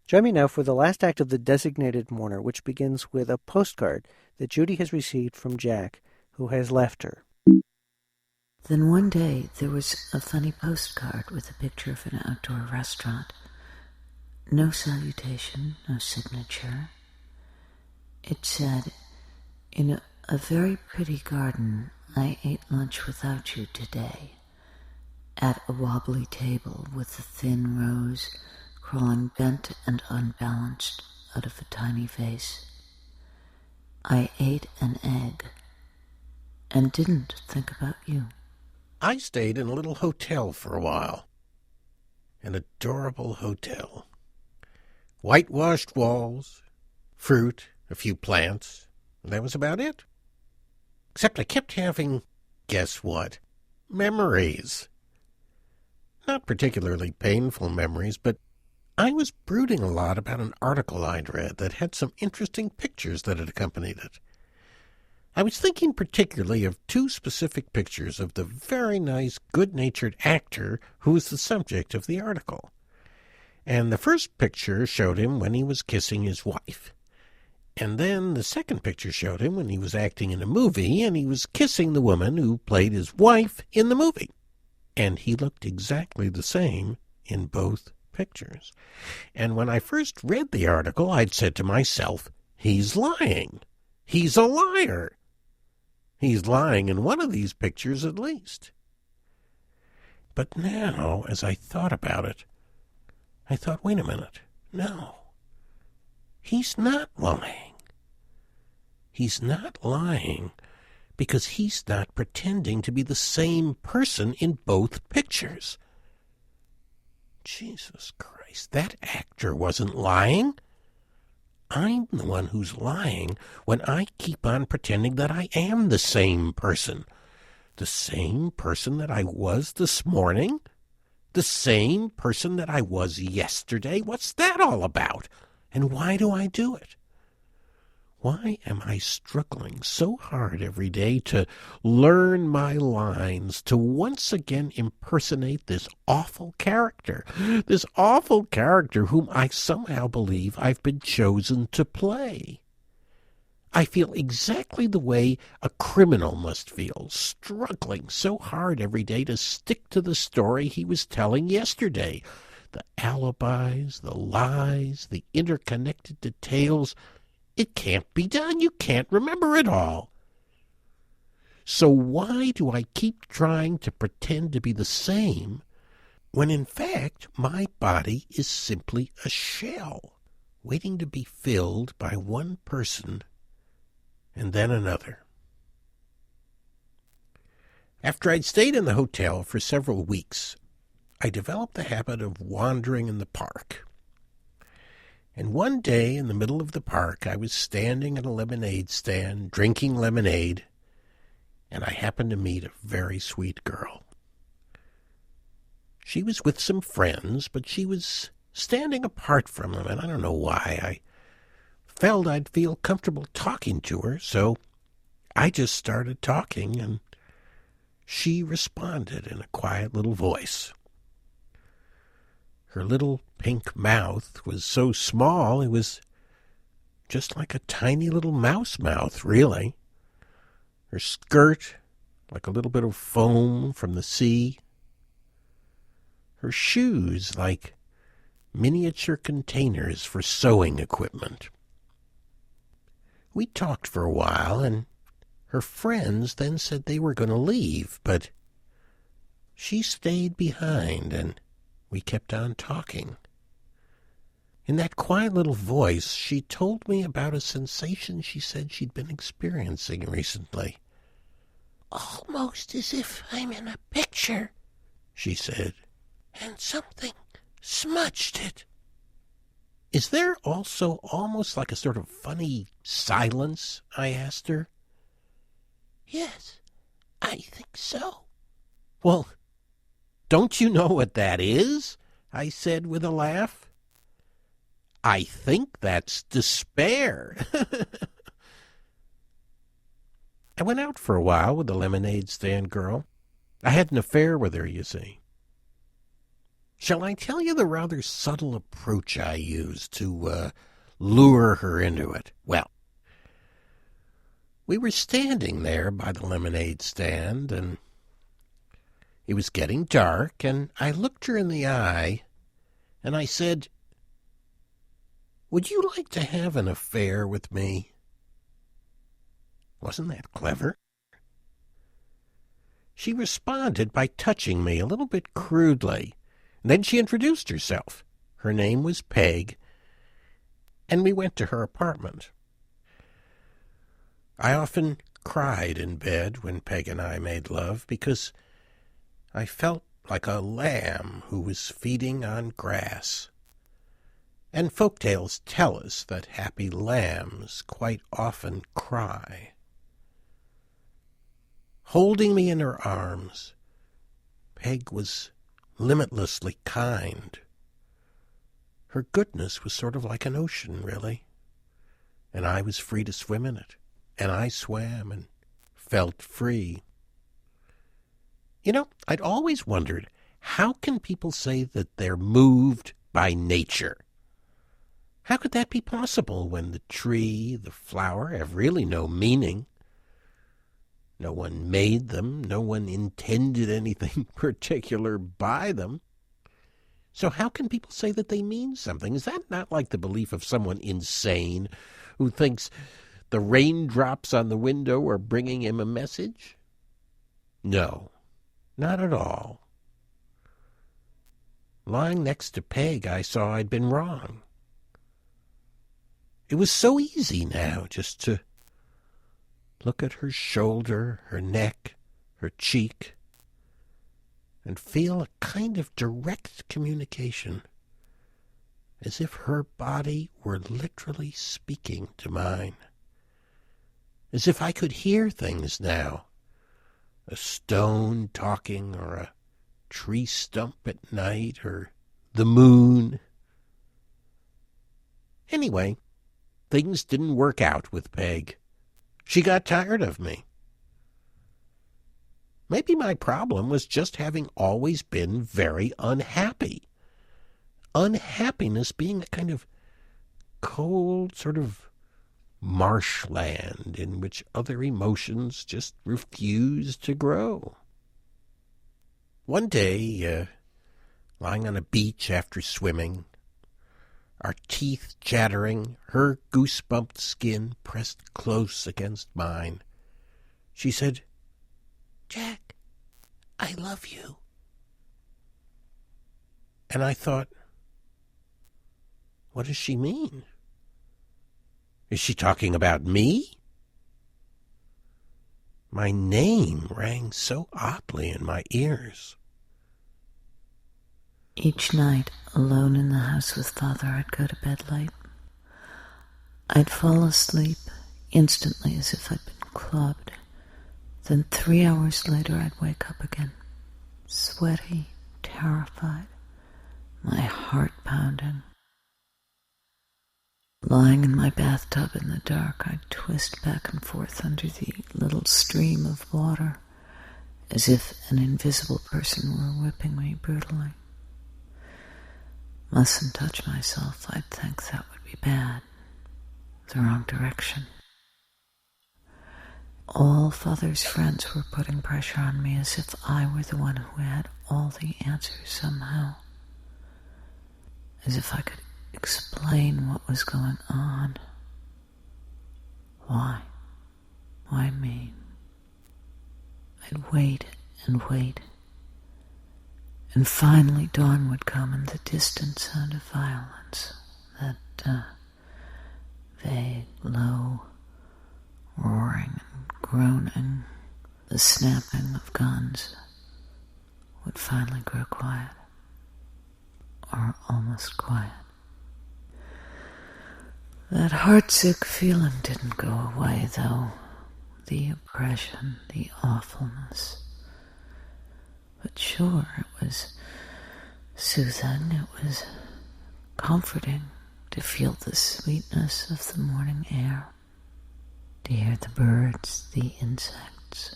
Join me now for the last act of The Designated Mourner, which begins with a postcard that Judy has received from Jack, who has left her. Then one day there was a funny postcard with a picture of an outdoor restaurant. No salutation, no signature. It said, "In a very pretty garden, I ate lunch without you today. At a wobbly table with a thin rose crawling bent and unbalanced out of a tiny vase. I ate an egg and didn't think about you." I stayed in a little hotel for a while. An adorable hotel. Whitewashed walls, fruit, a few plants, and that was about it. Except I kept having, guess what, memories. Not particularly painful memories, but I was brooding a lot about an article I'd read that had some interesting pictures that had accompanied it. I was thinking particularly of two specific pictures of the very nice, good-natured actor who was the subject of the article. And the first picture showed him when he was kissing his wife. And then the second picture showed him when he was acting in a movie and he was kissing the woman who played his wife in the movie. And he looked exactly the same in both pictures. And when I first read the article, I'd said to myself, he's lying. He's a liar. He's lying in one of these pictures at least. But now, as I thought about it, I thought, wait a minute. No, he's not lying. He's not lying because he's not pretending to be the same person in both pictures. Jesus Christ, that actor wasn't lying. I'm the one who's lying when I keep on pretending that I am the same person. The same person that I was this morning? The same person that I was yesterday? What's that all about? And why do I do it? Why am I struggling so hard every day to learn my lines, to once again impersonate this awful character whom I somehow believe I've been chosen to play? I feel exactly the way a criminal must feel, struggling so hard every day to stick to the story he was telling yesterday. The alibis, the lies, the interconnected details. It can't be done. You can't remember it all. So why do I keep trying to pretend to be the same when in fact my body is simply a shell, waiting to be filled by one person and then another? After I'd stayed in the hotel for several weeks, I developed the habit of wandering in the park. And one day in the middle of the park, I was standing at a lemonade stand, drinking lemonade, and I happened to meet a very sweet girl. She was with some friends, but she was standing apart from them, and I don't know why. I felt I'd feel comfortable talking to her, so I just started talking, and she responded in a quiet little voice. Her little pink mouth was so small it was just like a tiny little mouse mouth, really. Her skirt like a little bit of foam from the sea. Her shoes like miniature containers for sewing equipment. We talked for a while, and her friends then said they were going to leave, but she stayed behind, and we kept on talking. In that quiet little voice, she told me about a sensation she said she'd been experiencing recently. "Almost as if I'm in a picture," she said, "and something smudged it." "Is there also almost like a sort of funny silence?" I asked her. "Yes, I think so." "Well, don't you know what that is?" I said with a laugh. "I think that's despair." I went out for a while with the lemonade stand girl. I had an affair with her, you see. Shall I tell you the rather subtle approach I used to lure her into it? Well, we were standing there by the lemonade stand, and it was getting dark, and I looked her in the eye, and I said, "Would you like to have an affair with me?" Wasn't that clever? She responded by touching me a little bit crudely. And then she introduced herself. Her name was Peg, and we went to her apartment. I often cried in bed when Peg and I made love because I felt like a lamb who was feeding on grass. And folktales tell us that happy lambs quite often cry. Holding me in her arms, Peg was limitlessly kind. Her goodness was sort of like an ocean, really, and I was free to swim in it, and I swam and felt free. You know, I'd always wondered, how can people say that they're moved by nature? How could that be possible when the tree, the flower have really no meaning? No one made them. No one intended anything particular by them. So how can people say that they mean something? Is that not like the belief of someone insane who thinks the raindrops on the window are bringing him a message? No, not at all. Lying next to Peg, I saw I'd been wrong. It was so easy now just to look at her shoulder, her neck, her cheek, and feel a kind of direct communication, as if her body were literally speaking to mine, as if I could hear things now, a stone talking, or a tree stump at night, or the moon. Anyway, things didn't work out with Peg. She got tired of me. Maybe my problem was just having always been very unhappy. Unhappiness being a kind of cold sort of marshland in which other emotions just refuse to grow. One day, lying on a beach after swimming, our teeth chattering, her goose-bumped skin pressed close against mine, she said, "Jack, I love you." And I thought, what does she mean? Is she talking about me? My name rang so oddly in my ears. Each night, alone in the house with Father, I'd go to bed late. I'd fall asleep instantly as if I'd been clubbed. Then 3 hours later, I'd wake up again, sweaty, terrified, my heart pounding. Lying in my bathtub in the dark, I'd twist back and forth under the little stream of water, as if an invisible person were whipping me brutally. Mustn't touch myself. I'd think that would be bad. The wrong direction. All Father's friends were putting pressure on me as if I were the one who had all the answers somehow. As if I could explain what was going on. Why? Why me? I'd wait and wait. And finally dawn would come and the distant sound of violence, that vague, low roaring and groaning, the snapping of guns, would finally grow quiet, or almost quiet. That heartsick feeling didn't go away, though. The oppression, the awfulness. But sure, it was soothing, it was comforting to feel the sweetness of the morning air, to hear the birds, the insects,